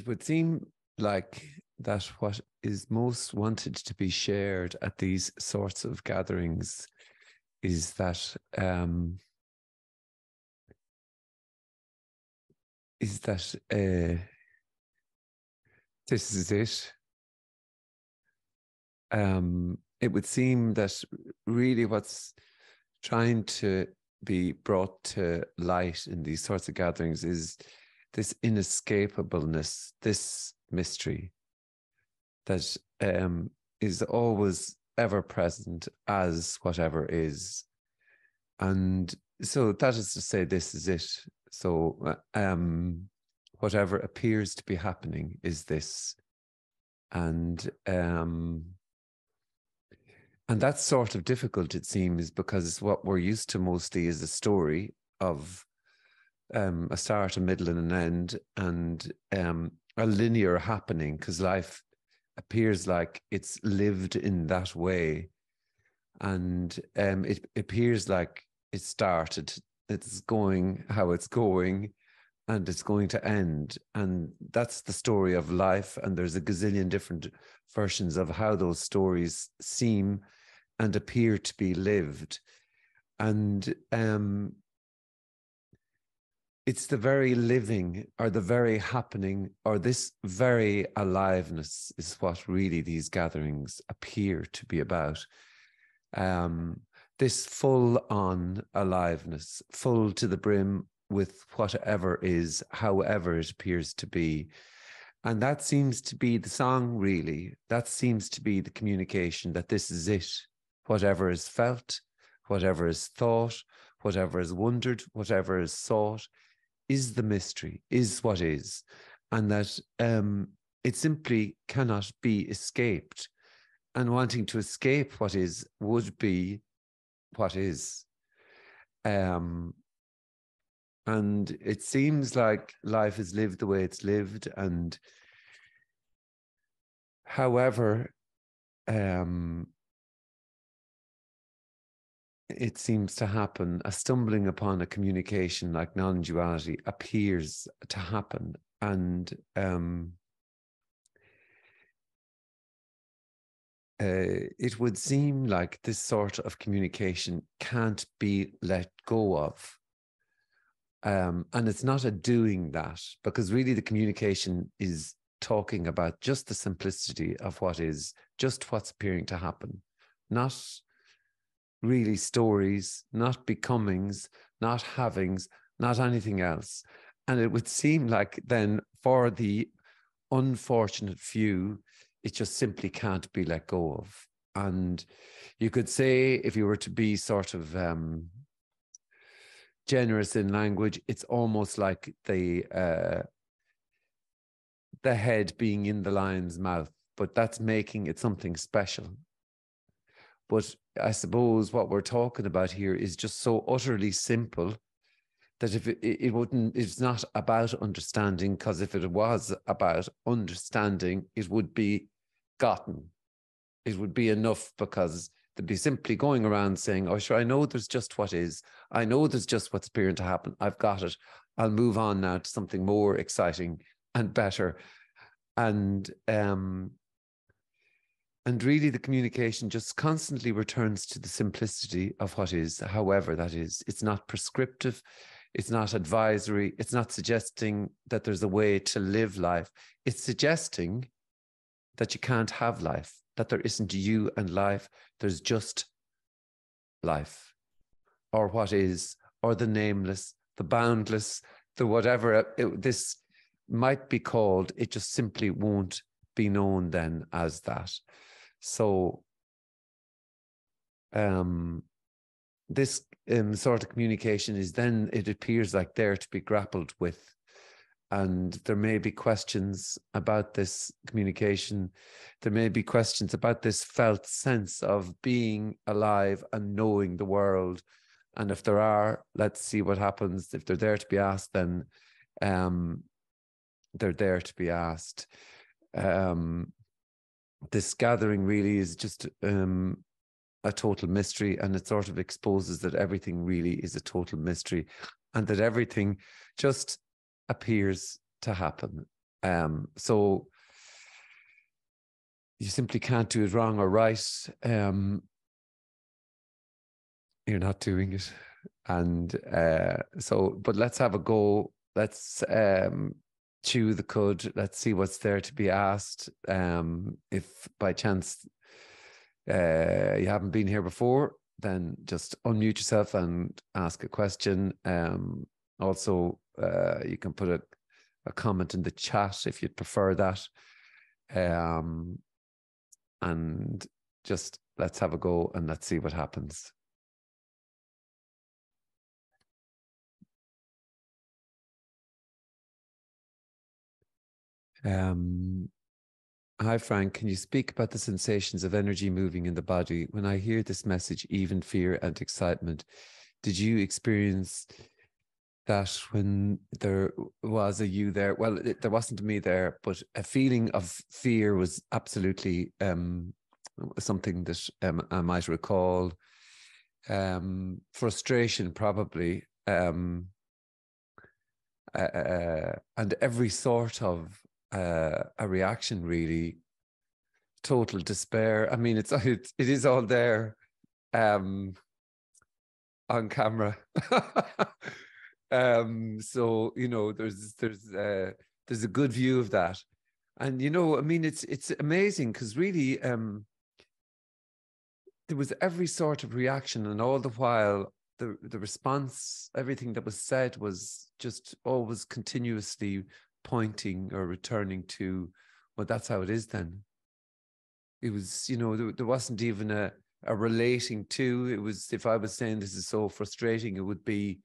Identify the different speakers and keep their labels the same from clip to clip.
Speaker 1: it would seem like that what is most wanted to be shared at these sorts of gatherings is that this is it. It would seem that really what's trying to be brought to light in these sorts of gatherings is this inescapableness, this mystery that is always ever present as whatever is. And so that is to say, this is it. So whatever appears to be happening is this. And that's sort of difficult, it seems, because what we're used to mostly is a story of a start, a middle, and an end, and a linear happening, because life appears like it's lived in that way. And it appears like it started, it's going how it's going, and it's going to end. And that's the story of life. And there's a gazillion different versions of how those stories seem and appear to be lived. And it's the very living, or the very happening, or this very aliveness is what really these gatherings appear to be about. This full-on aliveness, full to the brim with whatever is, however it appears to be. And that seems to be the song, really. That seems to be the communication, that this is it. Whatever is felt, whatever is thought, whatever is wondered, whatever is sought, is the mystery, is what is. And that it simply cannot be escaped. And wanting to escape what is would be what is. And it seems like life is lived the way it's lived. And however, it seems to happen, a stumbling upon a communication like non-duality appears to happen. And it would seem like this sort of communication can't be let go of. And it's not a doing that, because really the communication is talking about just the simplicity of what is, just what's appearing to happen, not really stories, not becomings, not havings, not anything else. And it would seem like then for the unfortunate few, it just simply can't be let go of. And you could say, if you were to be sort of generous in language, it's almost like the head being in the lion's mouth, but that's making it something special. But I suppose what we're talking about here is just so utterly simple that if it wouldn't, it's not about understanding, because if it was about understanding, it would be gotten. It would be enough, because they'd be simply going around saying, oh, sure, I know there's just what is. I know there's just what's appearing to happen. I've got it. I'll move on now to something more exciting and better. And really the communication just constantly returns to the simplicity of what is, however that is. It's not prescriptive. It's not advisory. It's not suggesting that there's a way to live life. It's suggesting that you can't have life, that there isn't you and life. There's just life, or what is, or the nameless, the boundless, the whatever this might be called. It just simply won't be known then as that. So this sort of communication is then, it appears like there to be grappled with. And there may be questions about this communication. There may be questions about this felt sense of being alive and knowing the world. And if there are, let's see what happens. If they're there to be asked, then they're there to be asked. This gathering really is just a total mystery, and it sort of exposes that everything really is a total mystery, and that everything just appears to happen. So you simply can't do it wrong or right. You're not doing it. And but let's have a go. Let's chew the cud. Let's see what's there to be asked. If by chance you haven't been here before, then just unmute yourself and ask a question. Also, you can put a comment in the chat if you'd prefer that. And just let's have a go and let's see what happens. Hi, Frank. Can you speak about the sensations of energy moving in the body? When I hear this message, even fear and excitement, did you experience that when there was a you there? Well, there wasn't me there, but a feeling of fear was absolutely something that I might recall. Frustration, probably. And every sort of a reaction, really. Total despair. I mean, it is all there on camera. So you know, there's a good view of that, and you know, I mean, it's amazing because really, there was every sort of reaction, and all the while, the response, everything that was said was just always continuously pointing or returning to, well, that's how it is then. It was, you know, there wasn't even a relating to. It was, if I was saying this is so frustrating, it would be,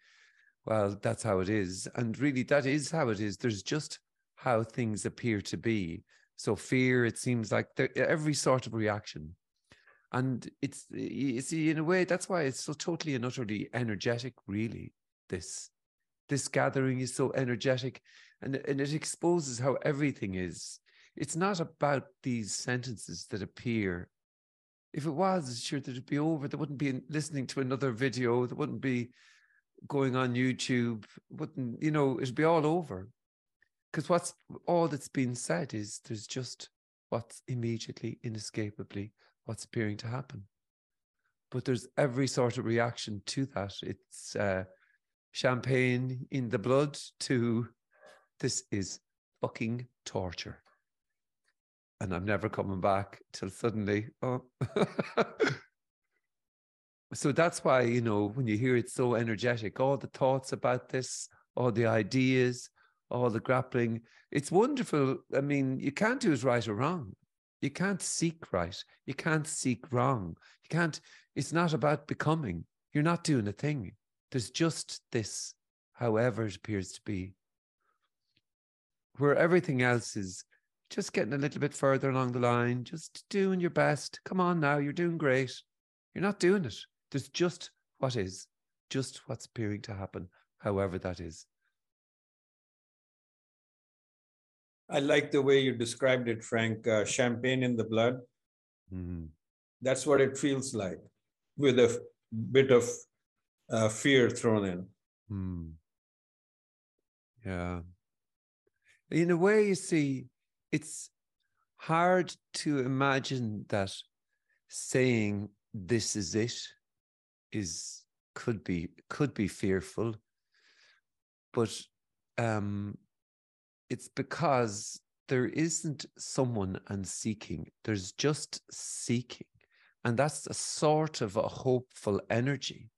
Speaker 1: well, that's how it is. And really, that is how it is. There's just how things appear to be. So fear, it seems like every sort of reaction. And it's, you see, in a way, that's why it's so totally and utterly energetic, really. This gathering is so energetic, and it exposes how everything is. It's not about these sentences that appear. If it was, sure, that'd be over. They wouldn't be listening to another video. They wouldn't be going on YouTube. Wouldn't, you know, it'd be all over. Because all that's been said is there's just what's immediately, inescapably, what's appearing to happen. But there's every sort of reaction to that. It's champagne in the blood to this is fucking torture. And I'm never coming back till suddenly, oh. So that's why, you know, when you hear it so energetic, all the thoughts about this, all the ideas, all the grappling, it's wonderful. I mean, you can't do it right or wrong. You can't seek right. You can't seek wrong. You can't, it's not about becoming. You're not doing a thing. There's just this, however it appears to be, where everything else is just getting a little bit further along the line, just doing your best. Come on now, you're doing great. You're not doing it. There's just what is, just what's appearing to happen, however that is.
Speaker 2: I like the way you described it, Frank. Champagne in the blood. Mm-hmm. That's what it feels like, with a bit of fear thrown in.
Speaker 1: Mm. Yeah. In a way, you see, it's hard to imagine that saying this is it could be fearful, but it's because there isn't someone and seeking. There's just seeking, and that's a sort of a hopeful energy,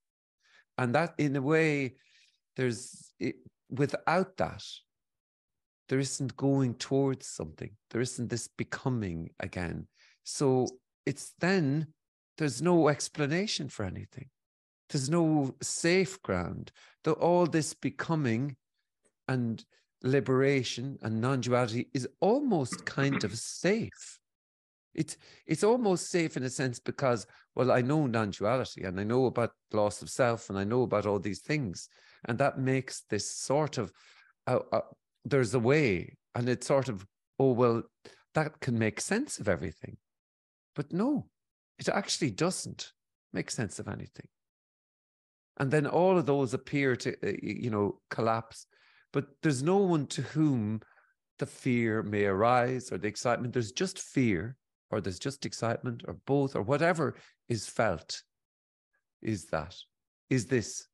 Speaker 1: and that, in a way, without that, there isn't going towards something. There isn't this becoming again. So there's no explanation for anything. There's no safe ground. All this becoming and liberation and non-duality is almost kind of safe. It's almost safe in a sense because, well, I know non-duality and I know about loss of self and I know about all these things. And that makes this sort of, there's a way, and it's sort of, oh, well, that can make sense of everything. But no, it actually doesn't make sense of anything. And then all of those appear to, collapse. But there's no one to whom the fear may arise or the excitement. There's just fear, or there's just excitement, or both, or whatever is felt. Is this?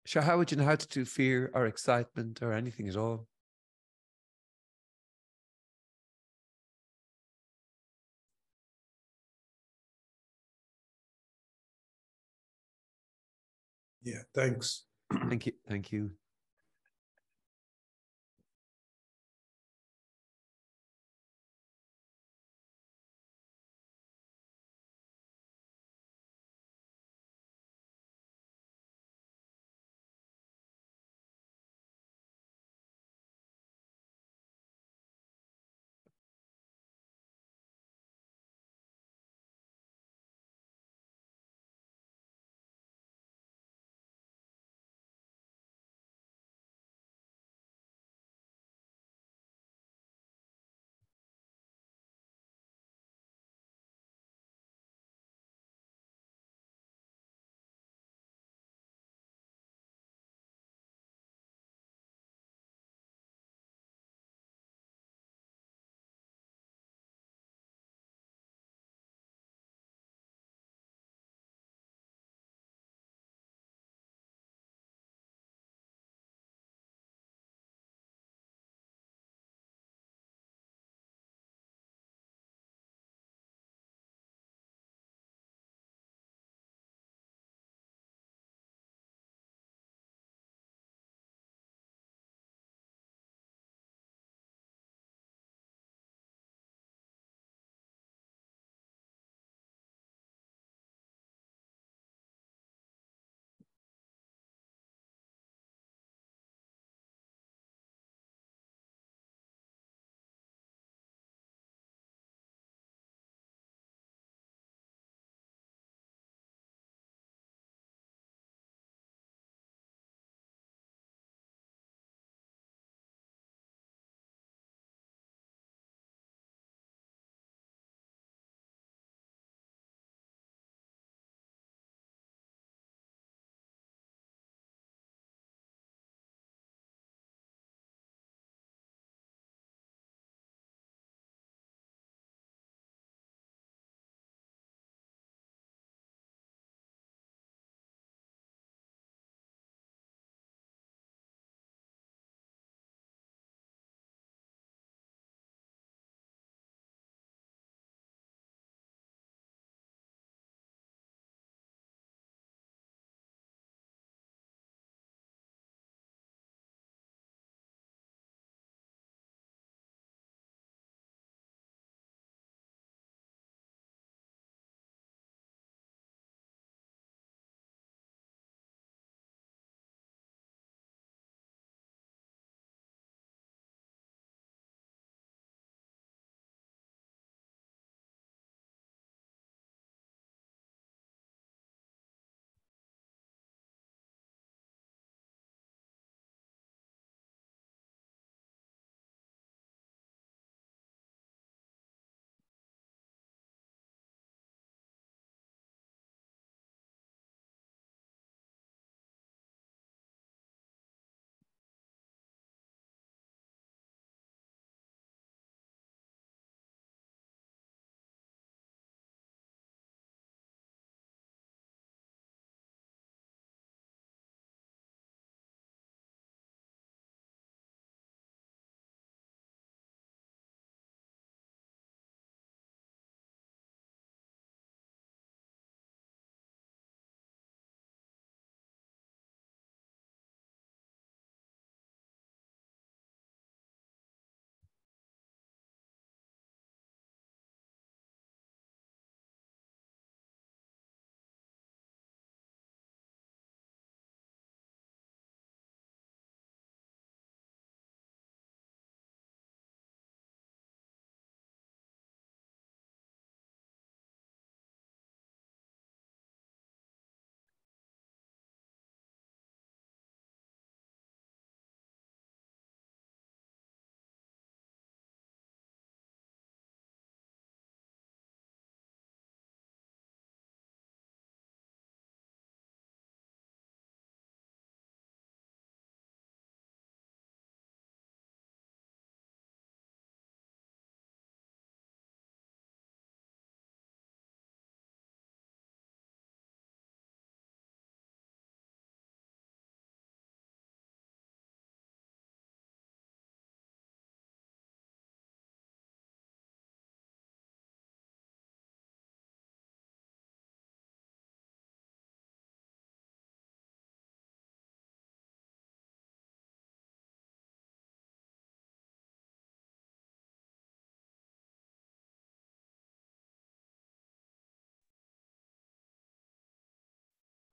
Speaker 1: Sure, how would you know how to do fear or excitement or anything at all?
Speaker 2: Yeah, thanks.
Speaker 1: Thank you. Thank you.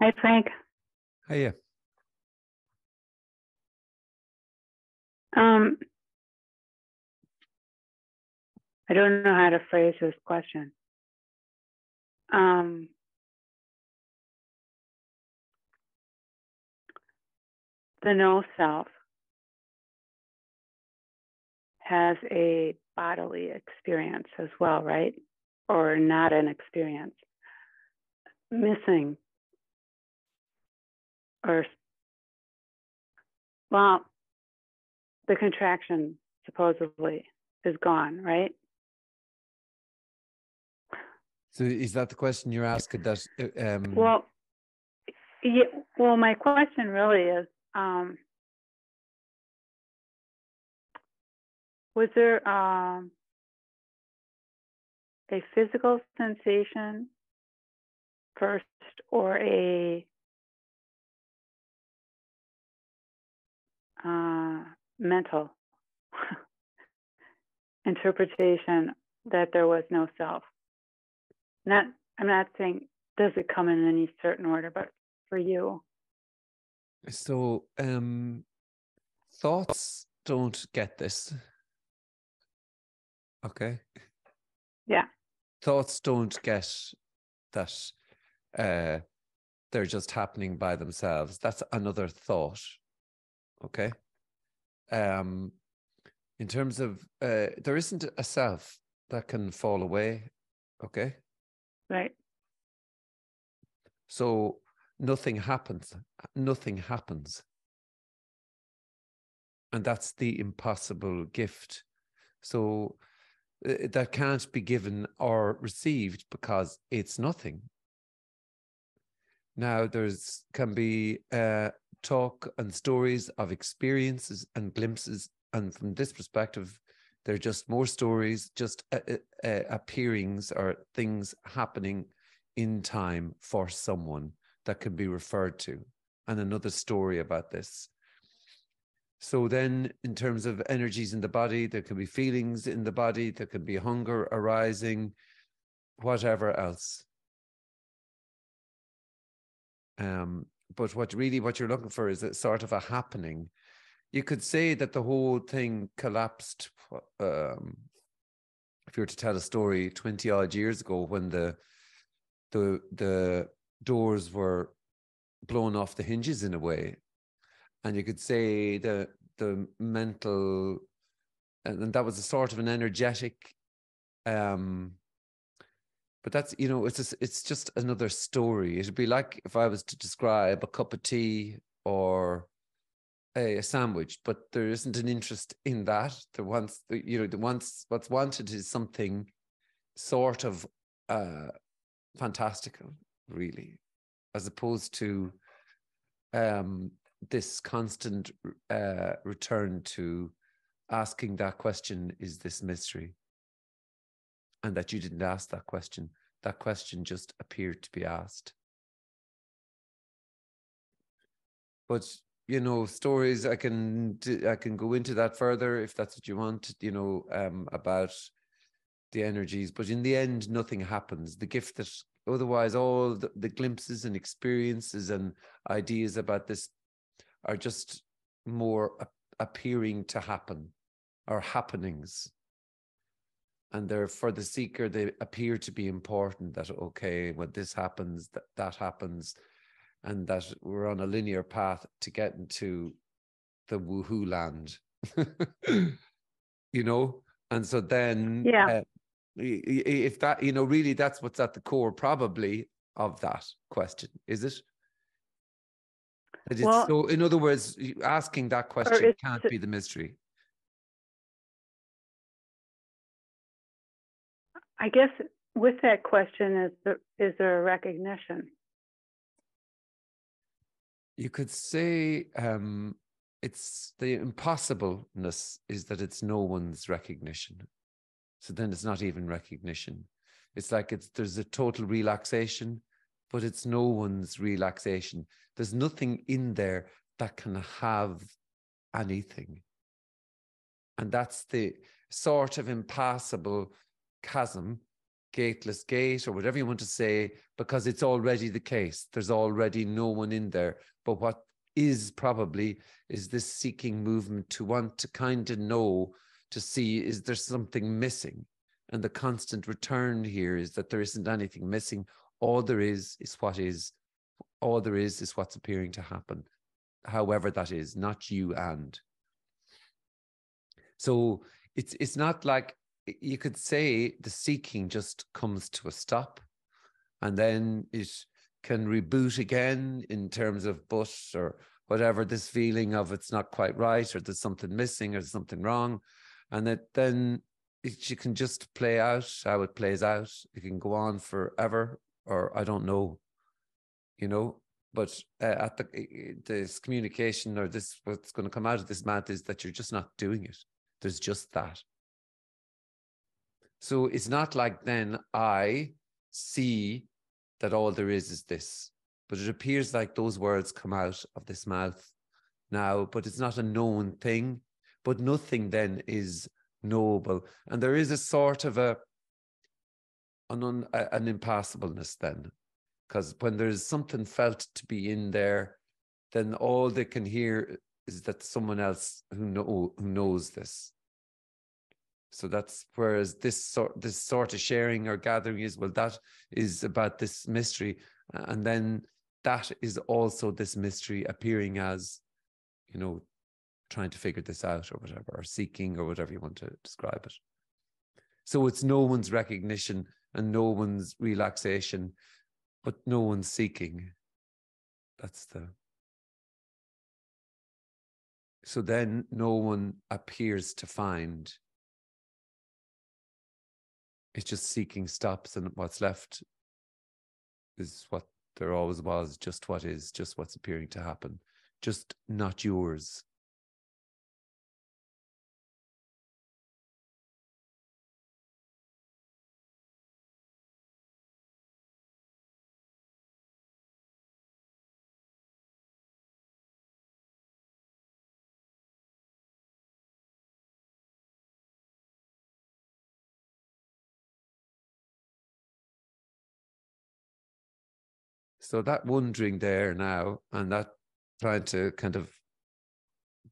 Speaker 3: Hi, Frank.
Speaker 1: Hiya.
Speaker 3: I don't know how to phrase this question. The no self has a bodily experience as well, right? Or not an experience. Missing. Or, well, the contraction supposedly is gone, right?
Speaker 1: So is that the question you're asking? That
Speaker 3: Well, yeah, well, my question really is, was there a physical sensation first, or a mental interpretation that there was no self? I'm not saying does it come in any certain order, but for you.
Speaker 1: So thoughts don't get this. Okay.
Speaker 3: Yeah.
Speaker 1: Thoughts don't get that they're just happening by themselves. That's another thought. Okay. In terms of there isn't a self that can fall away. Okay.
Speaker 3: Right.
Speaker 1: So nothing happens. Nothing happens. And that's the impossible gift. So that can't be given or received because it's nothing. Now can be talk and stories of experiences and glimpses, and from this perspective, they're just more stories, just appearings or things happening in time for someone that can be referred to, and another story about this. So then in terms of energies in the body, there can be feelings in the body, there can be hunger arising, whatever else. But what you're looking for is a sort of a happening. You could say that the whole thing collapsed, if you were to tell a story 20 odd years ago when the doors were blown off the hinges in a way. And you could say the mental, and that was a sort of an energetic, but that's, it's just another story. It'd be like if I was to describe a cup of tea or a sandwich, but there isn't an interest in that. What's wanted is something sort of fantastical, really, as opposed to this constant return to asking that question, is this mystery? And that you didn't ask that question. That question just appeared to be asked. But, stories, I can go into that further if that's what you want, about the energies. But in the end, nothing happens. The gift that otherwise all the glimpses and experiences and ideas about this are just more appearing to happen, or happenings. And they're, for the seeker, they appear to be important, that, okay, when this happens, that happens, and that we're on a linear path to get into the woohoo land. And so then, if that, really that's what's at the core probably of that question, is it? So in other words, asking that question can't be the mystery.
Speaker 3: I guess with that question, is there a recognition?
Speaker 1: You could say it's the impossibleness is that it's no one's recognition. So then it's not even recognition. It's like there's a total relaxation, but it's no one's relaxation. There's nothing in there that can have anything. And that's the sort of impassable chasm gateless gate or whatever you want to say, because it's already the case. There's already no one in there. But what is probably is this seeking movement to want to kind of know, to see, is there something missing? And the constant return here is that there isn't anything missing. All there is what is. All there is what's appearing to happen, however that is, not you and. So it's not like, you could say the seeking just comes to a stop and then it can reboot again in terms of but or whatever, this feeling of it's not quite right or there's something missing or there's something wrong. And that then you can just play out how it plays out. It can go on forever, or I don't know, you know. But at this communication, or this, what's going to come out of this math is that you're just not doing it. There's just that. So it's not like then I see that all there is this, but it appears like those words come out of this mouth now, but it's not a known thing. But nothing then is knowable. And there is a sort of an impassableness then, because when there's something felt to be in there, then all they can hear is that someone else who knows this. So that's, whereas this sort of sharing or gathering is, well, that is about this mystery. And then that is also this mystery appearing as, you know, trying to figure this out or whatever, or seeking or whatever you want to describe it. So it's no one's recognition and no one's relaxation, but no one's seeking. That's the... So then no one appears to find. It's just seeking stops, and what's left is what there always was, just what is, just what's appearing to happen, just not yours. So that wondering there now, and that trying to kind of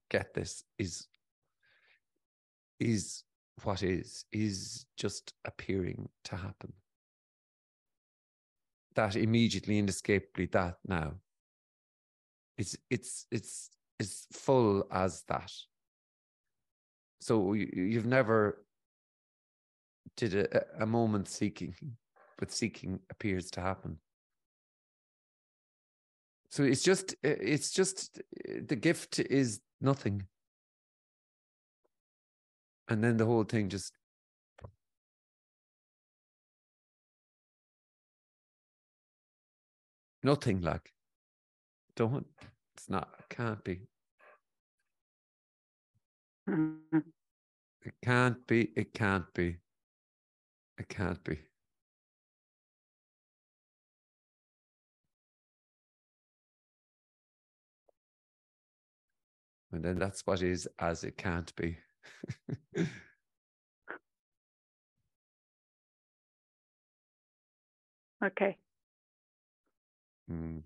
Speaker 1: get this is what is just appearing to happen. That immediately, inescapably, that now. It's full as that. So you've never did a moment seeking, but seeking appears to happen. So it's just the gift is nothing. And then the whole thing just... nothing, like, don't, it's not, it can't be.
Speaker 3: Mm-hmm.
Speaker 1: It can't be, it can't be. It can't be. And then that's what is as it can't be.
Speaker 3: Okay.
Speaker 1: Mm.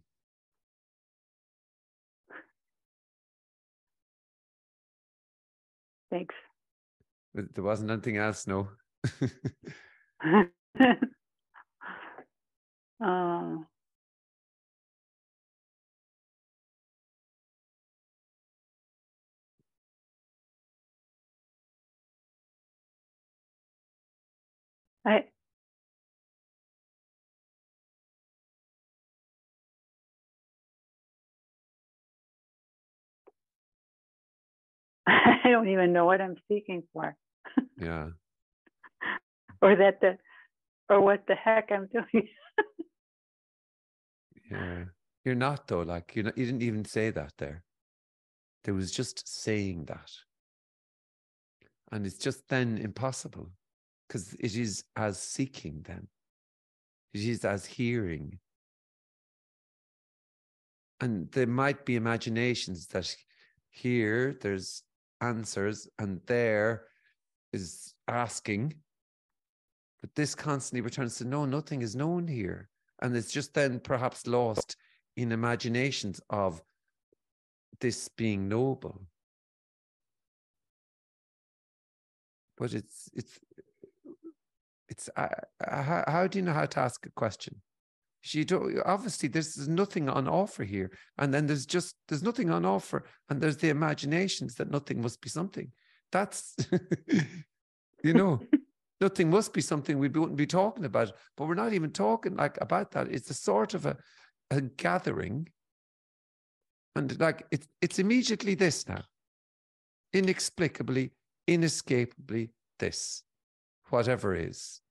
Speaker 3: Thanks.
Speaker 1: There wasn't anything else, no.
Speaker 3: Oh. I don't even know what I'm seeking for.
Speaker 1: Yeah.
Speaker 3: or what the heck I'm doing.
Speaker 1: Yeah. You're not, though, like, you didn't even say that there. There was just saying that. And it's just then impossible, because it is as seeking then. It is as hearing. And there might be imaginations that here there's answers and there is asking, But this constantly returns to, no, nothing is known here. And it's just then perhaps lost in imaginations of this being noble. But how do you know how to ask a question? You don't, obviously there's nothing on offer here. And then there's nothing on offer. And there's the imaginations that nothing must be something. That's, nothing must be something we wouldn't be talking about, but we're not even talking like about that. It's a sort of a gathering. And like, it's immediately this now, inexplicably, inescapably this, whatever is.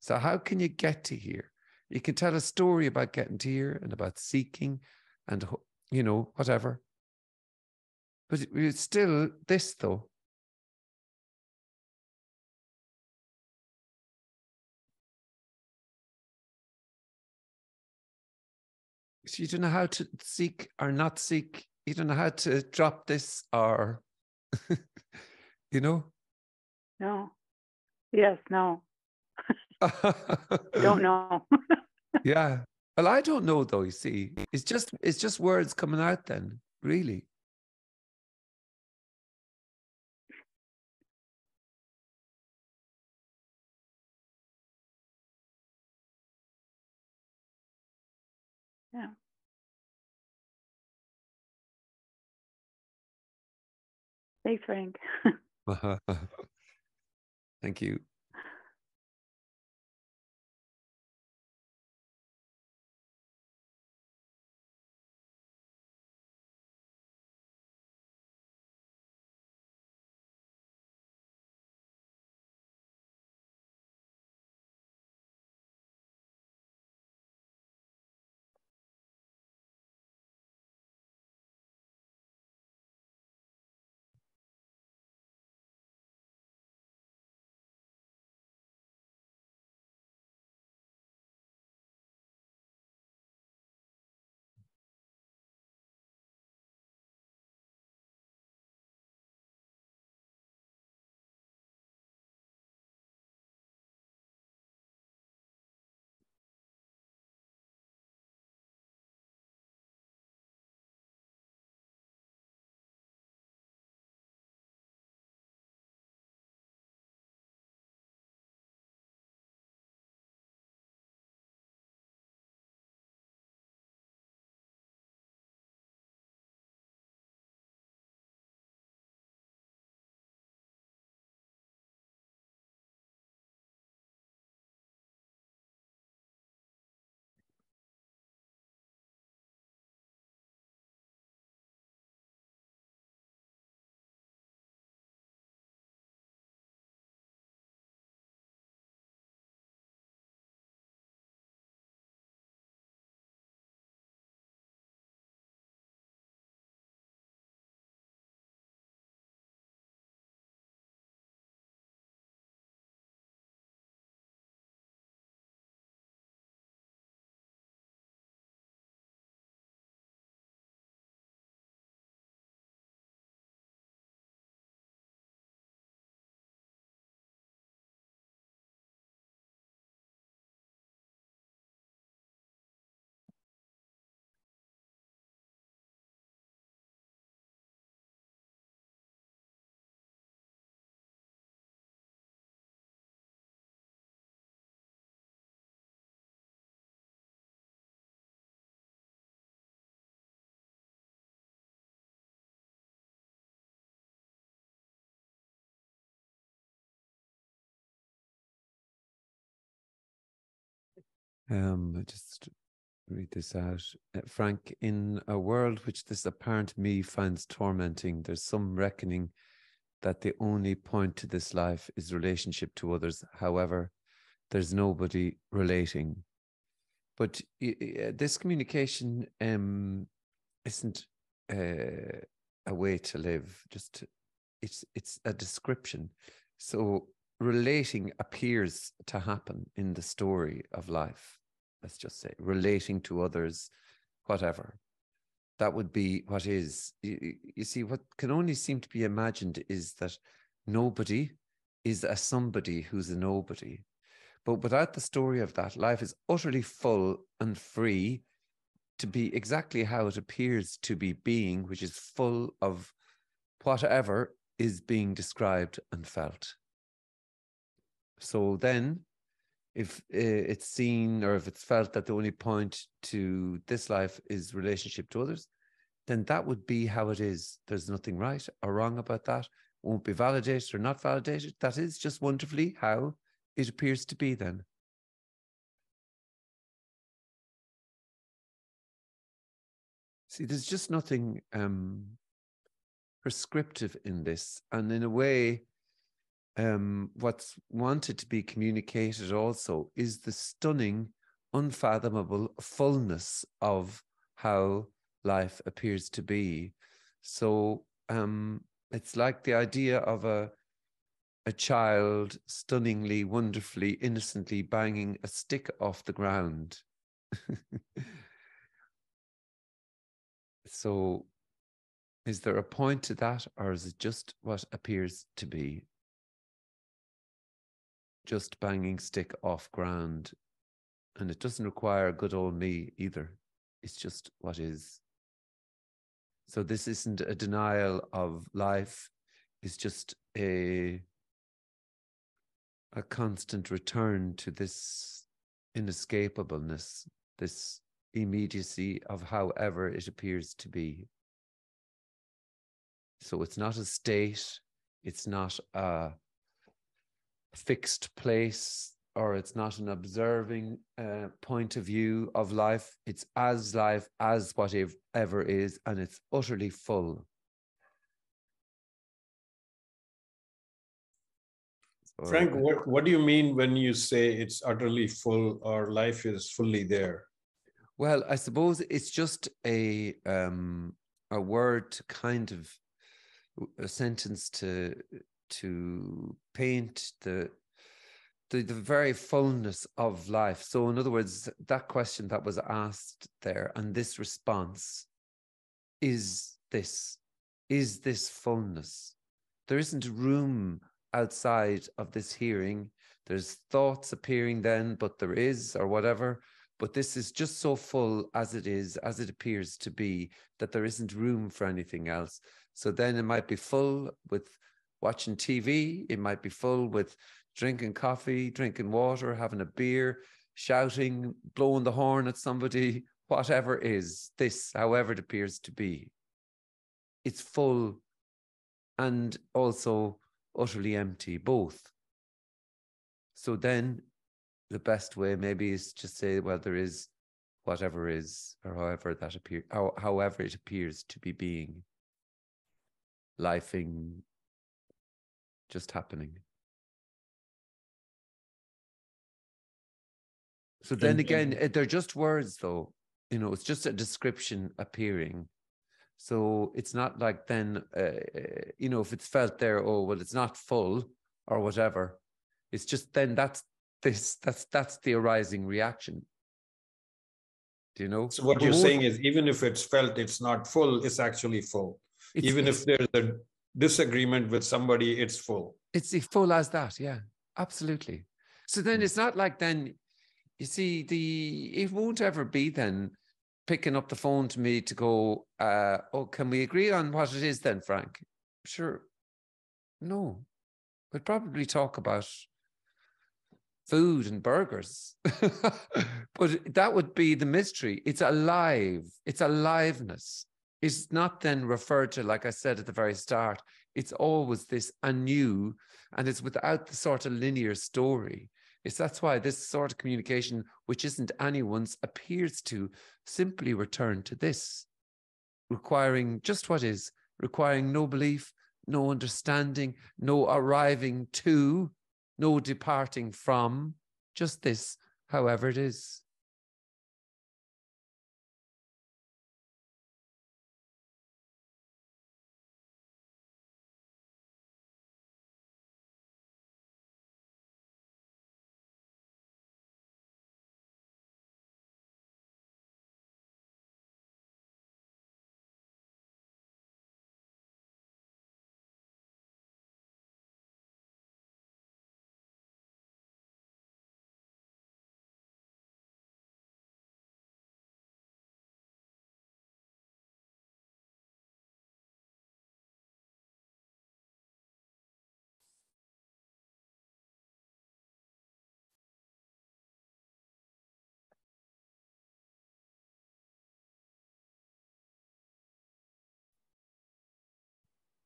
Speaker 1: So how can you get to here? You can tell a story about getting to here and about seeking and, whatever. But it's still this, though. So you don't know how to seek or not seek. You don't know how to drop this or,
Speaker 3: No. Yes, no. Don't know.
Speaker 1: Yeah. Well, I don't know though, you see. It's just words coming out then, really.
Speaker 3: Yeah. Thanks, Frank.
Speaker 1: Thank you. I just read this out. Frank, in a world which this apparent me finds tormenting, there's some reckoning that the only point to this life is relationship to others. However, there's nobody relating. But this communication isn't a way to live. Just it's a description. So relating appears to happen in the story of life. Let's just say relating to others, whatever. That would be what is. You see, what can only seem to be imagined is that nobody is a somebody who's a nobody. But without the story of that, life is utterly full and free to be exactly how it appears to be being, which is full of whatever is being described and felt. So then, if it's seen or if it's felt that the only point to this life is relationship to others, then that would be how it is. There's nothing right or wrong about that. Won't be validated or not validated. That is just wonderfully how it appears to be then. See, there's just nothing prescriptive in this. And in a way, what's wanted to be communicated also is the stunning, unfathomable fullness of how life appears to be. So it's like the idea of a child stunningly, wonderfully, innocently banging a stick off the ground. So is there a point to that, or is it just what appears to be? Just banging stick off ground. And it doesn't require good old me either. It's just what is. So this isn't a denial of life. It's just a constant return to this inescapableness, this immediacy of however it appears to be. So it's not a state, it's not a fixed place, or it's not an observing point of view of life. It's as life, as whatever is, and it's utterly full.
Speaker 2: Frank, what do you mean when you say it's utterly full or life is fully there?
Speaker 1: Well, I suppose it's just a word to kind of, a sentence to paint the very fullness of life. So in other words, that question that was asked there and this response is this fullness. There isn't room outside of this hearing. There's thoughts appearing then, but there is, or whatever. But this is just so full as it is, as it appears to be, that there isn't room for anything else. So then it might be full with watching TV. It might be full with drinking coffee, drinking water, having a beer, shouting, blowing the horn at somebody, whatever is this, however it appears to be. It's full and also utterly empty, both. So then the best way maybe is to say, well, there is whatever is, or however it appears to be being, lifing, just happening. So then again, they're just words though, it's just a description appearing. So it's not like then, if it's felt there, oh, well, it's not full or whatever. It's just then that's the arising reaction. Do you know?
Speaker 2: So what you're saying is even if it's felt it's not full, it's actually full. Even if there's a disagreement with somebody, it's full.
Speaker 1: It's full as that, yeah, absolutely. So then it's not like then, you see, it won't ever be then picking up the phone to me to go, oh, can we agree on what it is then, Frank? Sure. No. We'd probably talk about food and burgers. But that would be the mystery. It's alive. It's aliveness. It's not then referred to, like I said at the very start, it's always this anew, and it's without the sort of linear story. That's why this sort of communication, which isn't anyone's, appears to simply return to this, requiring just what is, requiring no belief, no understanding, no arriving to, no departing from, just this, however it is.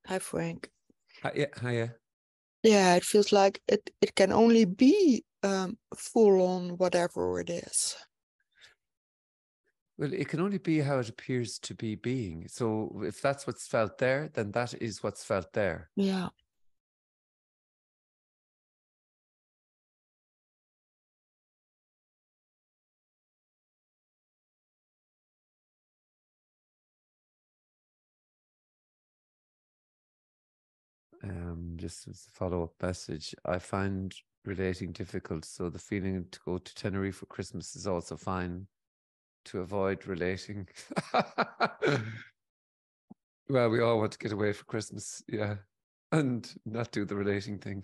Speaker 4: Hi, Frank.
Speaker 1: Hiya.
Speaker 4: Yeah, it feels like it can only be full on whatever it is.
Speaker 1: Well, it can only be how it appears to be being. So if that's what's felt there, then that is what's felt there.
Speaker 4: Yeah.
Speaker 1: Just as a follow-up message, I find relating difficult. So the feeling to go to Tenerife for Christmas is also fine to avoid relating. Well, we all want to get away for Christmas, yeah, and not do the relating thing.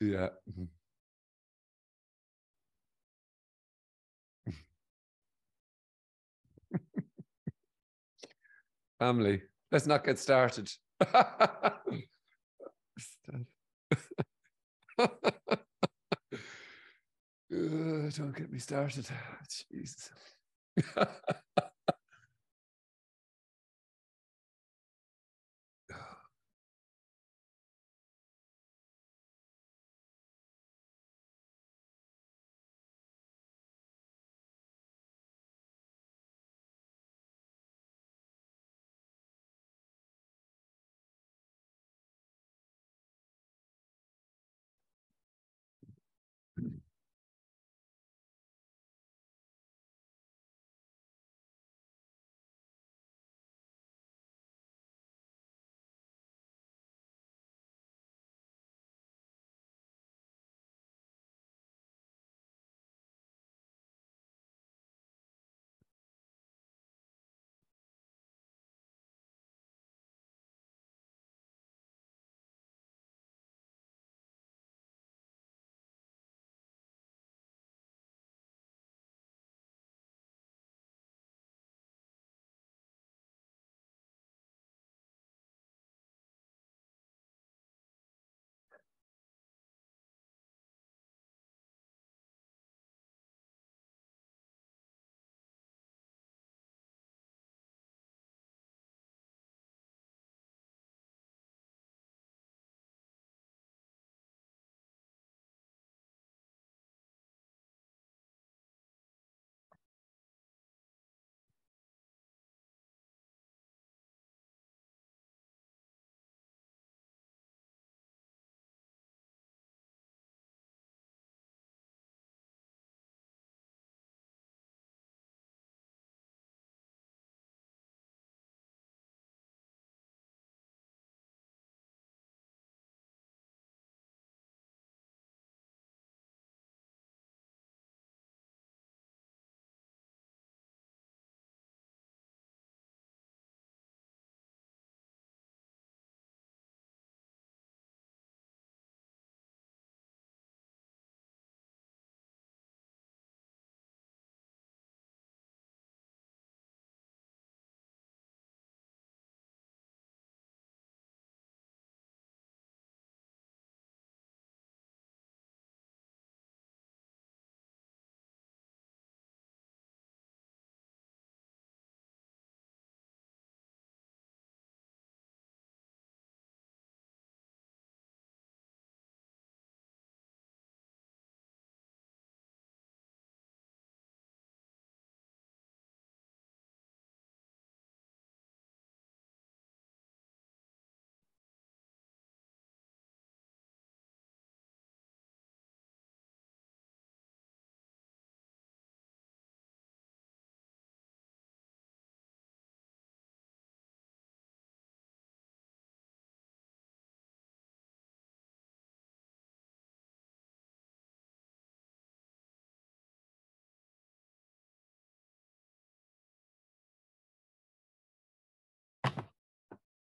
Speaker 1: Yeah. Family, let's not get started. Don't get me started. Jesus.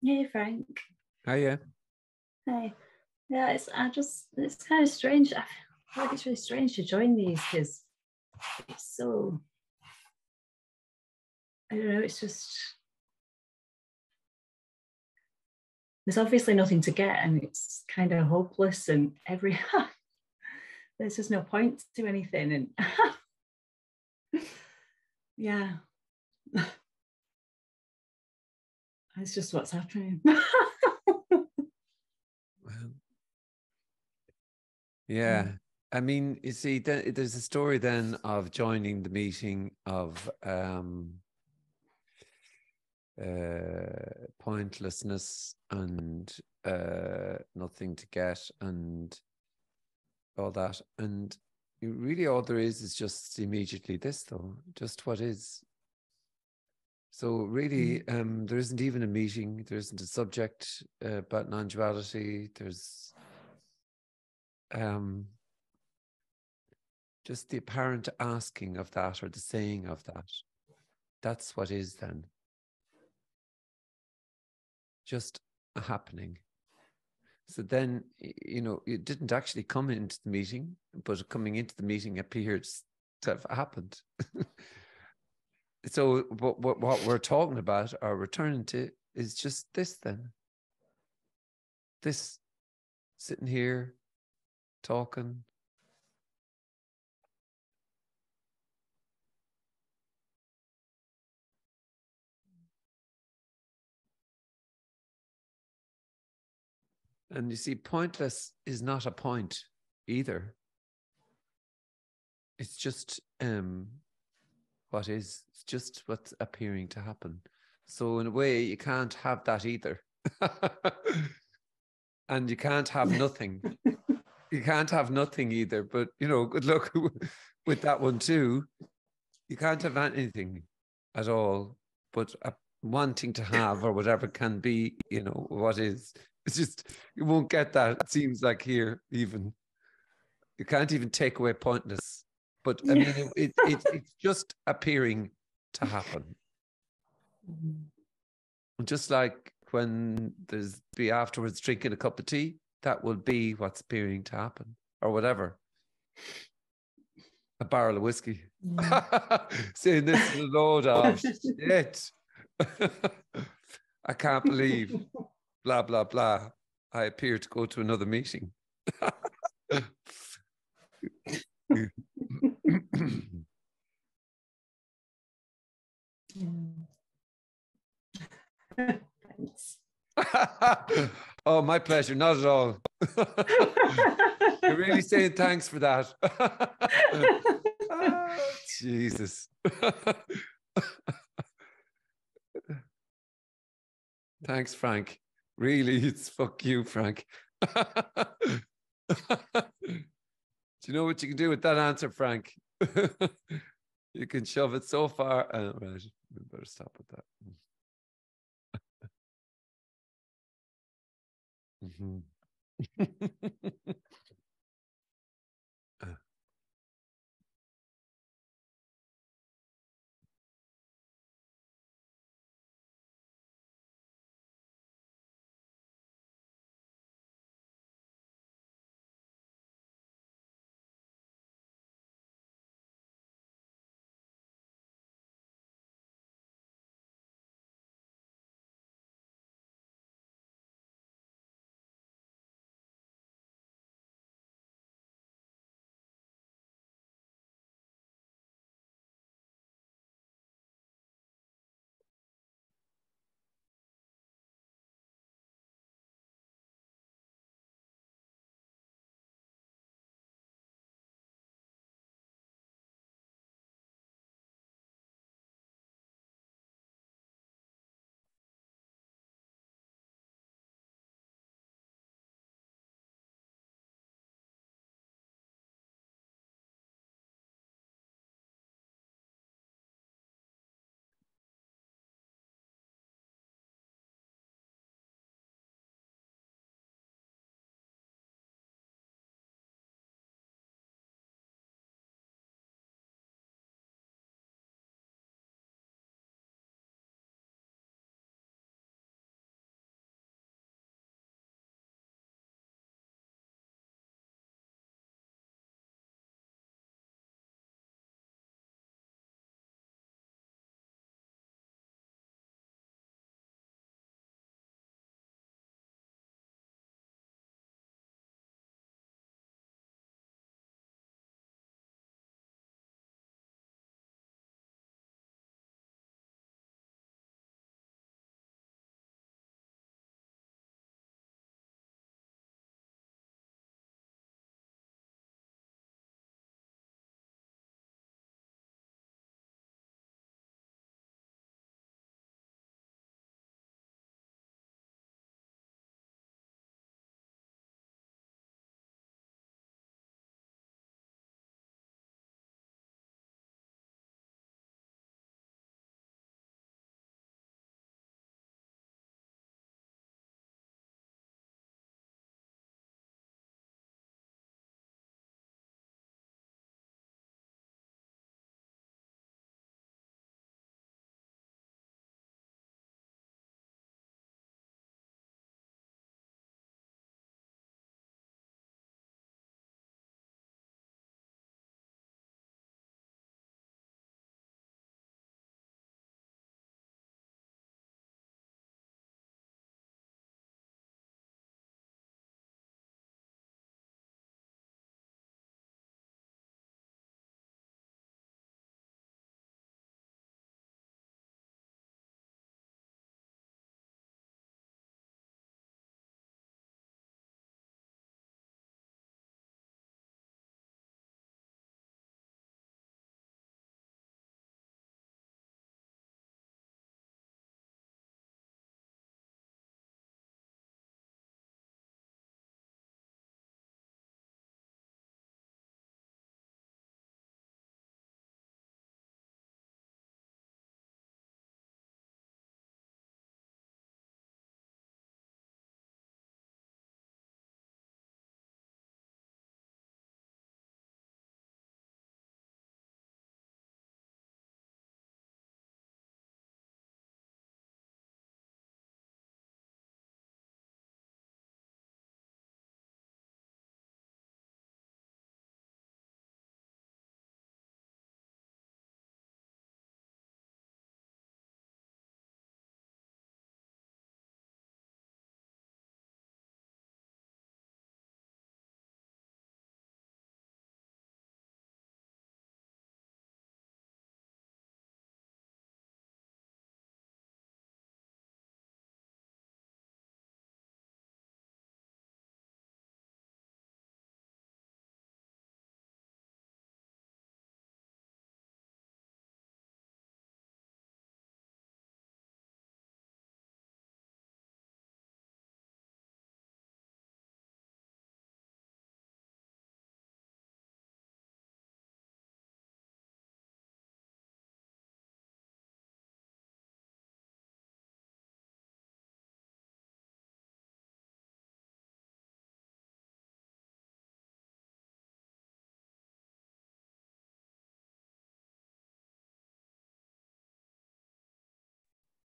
Speaker 5: Hey, Frank.
Speaker 1: Hiya.
Speaker 5: Hey. Yeah, it's kind of strange. I feel like it's really strange to join these because it's so, I don't know, it's just, there's obviously nothing to get and it's kind of hopeless and there's just no point to anything. And yeah. It's just what's happening.
Speaker 1: Well, yeah. I mean, you see, there's a story then of joining the meeting of pointlessness and nothing to get and all that. And really all there is just immediately this, though, just what is. So really, there isn't even a meeting. There isn't a subject about non-duality. There's just the apparent asking of that or the saying of that. That's what is then. Just a happening. So then, you know, it didn't actually come into the meeting, but coming into the meeting appeared to have happened. So what we're talking about or returning to is just this then. This sitting here, talking. And you see, pointless is not a point either. It's just what is. It's just what's appearing to happen. So in a way, you can't have that either. And you can't have nothing. You can't have nothing either. But, you know, good luck with that one too. You can't have anything at all, but wanting to have or whatever can be, you know, what is. It's just, you won't get that. It seems like here, even. You can't even take away pointless. But I mean, it's just appearing to happen. Just like when there's be afterwards drinking a cup of tea, that will be what's appearing to happen or whatever. A barrel of whiskey. Saying this is a load of shit. I can't believe blah, blah, blah. I appear to go to another meeting.
Speaker 5: Thanks.
Speaker 1: Oh, my pleasure. Not at all. You're really saying thanks for that. Jesus. Thanks, Frank. Really, it's fuck you, Frank. Do you know what you can do with that answer, Frank? You can shove it so far. Right, we better stop with that.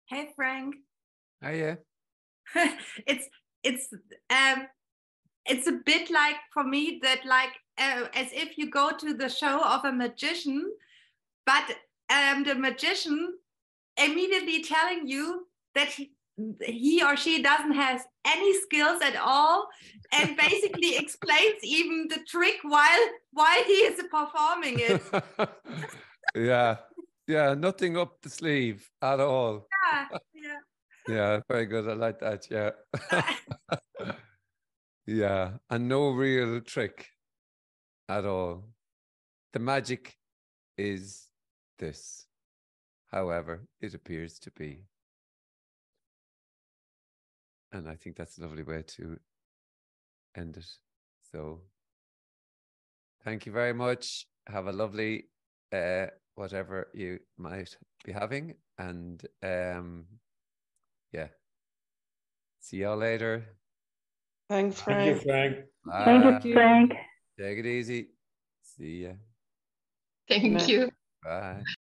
Speaker 6: Hey, Frank.
Speaker 1: Oh yeah.
Speaker 6: it's a bit like for me that like as if you go to the show of a magician, but the magician immediately telling you that he or she doesn't have any skills at all, and basically explains even the trick while he is performing it.
Speaker 1: Yeah, nothing up the sleeve at all.
Speaker 6: Yeah.
Speaker 1: Yeah, very good. I like that. Yeah. Yeah, and no real trick at all. The magic is this, however it appears to be. And I think that's a lovely way to end it. So thank you very much. Have a lovely whatever you might be having. And yeah. See y'all later.
Speaker 4: Thanks,
Speaker 2: Thank you,
Speaker 4: Frank.
Speaker 2: Frank.
Speaker 1: Bye.
Speaker 3: Thank you, Frank.
Speaker 1: Take it easy. See ya.
Speaker 7: Thank you.
Speaker 1: Bye.